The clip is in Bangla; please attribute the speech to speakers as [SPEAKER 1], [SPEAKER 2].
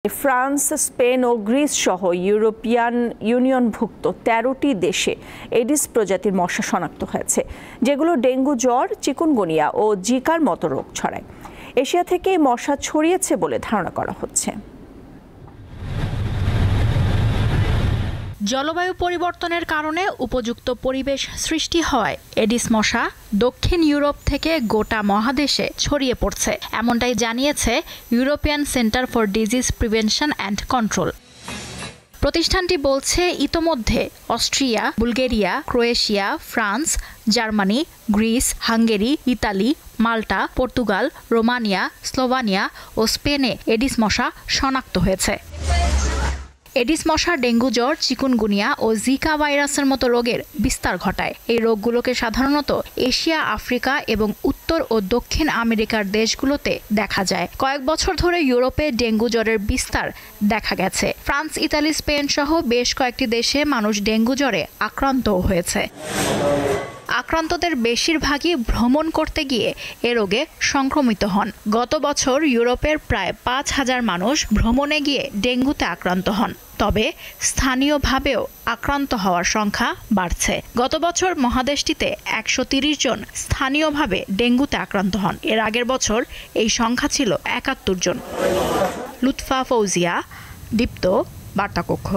[SPEAKER 1] ফ্রান্স, স্পেন ও গ্রিস সহ ইউরোপিয়ান ইউনিয়নভুক্ত ১৩টি দেশে এডিস প্রজাতির মশা শনাক্ত হয়েছে, যেগুলো ডেঙ্গু জ্বর, চিকুনগুনিয়া ও জিকার মতো রোগ ছড়ায়। এশিয়া থেকে এই মশা ছড়িয়েছে বলে ধারণা করা হচ্ছে।
[SPEAKER 2] জলবায়ু পরিবর্তনের কারণে উপযুক্ত পরিবেশ সৃষ্টি হওয়ায় এডিস মশা দক্ষিণ ইউরোপ থেকে গোটা মহাদেশে ছড়িয়ে পড়ছে, এমনটাই জানিয়েছে European centre for disease prevention and control. প্রতিষ্ঠানটি বলছে, ইতোমধ্যে Austria, Bulgaria, Croatia, France, Germany, Greece, Hungary, Italy, Malta, Portugal, Romania, Slovenia ও স্পেনে এডিস মশা শনাক্ত হয়েছে। এডিস মশা ডেঙ্গু জ্বর, চিকুনগুনিয়া ও জিকা ভাইরাসের মতো রোগের বিস্তার ঘটায়। এই রোগগুলোকে সাধারণত এশিয়া, আফ্রিকা এবং উত্তর ও দক্ষিণ আমেরিকার দেশগুলোতে দেখা যায়। কয়েক বছর ধরে ইউরোপে ডেঙ্গু জ্বরের বিস্তার দেখা গেছে। ফ্রান্স, ইতালি, স্পেন সহ বেশ কয়েকটি দেশে মানুষ ডেঙ্গু জ্বরে আক্রান্তও হয়েছে। আক্রান্তদের বেশিরভাগই ভ্রমণ করতে গিয়ে এ রোগে সংক্রমিত হন। গত বছর ইউরোপের প্রায় ৫,০০০ মানুষ ভ্রমণে গিয়ে ডেঙ্গুতে আক্রান্ত হন। তবে স্থানীয়ভাবেও আক্রান্ত হওয়ার সংখ্যা বাড়ছে। গত বছর মহাদেশটিতে ১৩০ জন স্থানীয়ভাবে ডেঙ্গুতে আক্রান্ত হন। এর আগের বছর এই সংখ্যা ছিল ৭১ জন। লুৎফা ফৌজিয়া, দীপ্ত, বার্তাকক্ষ।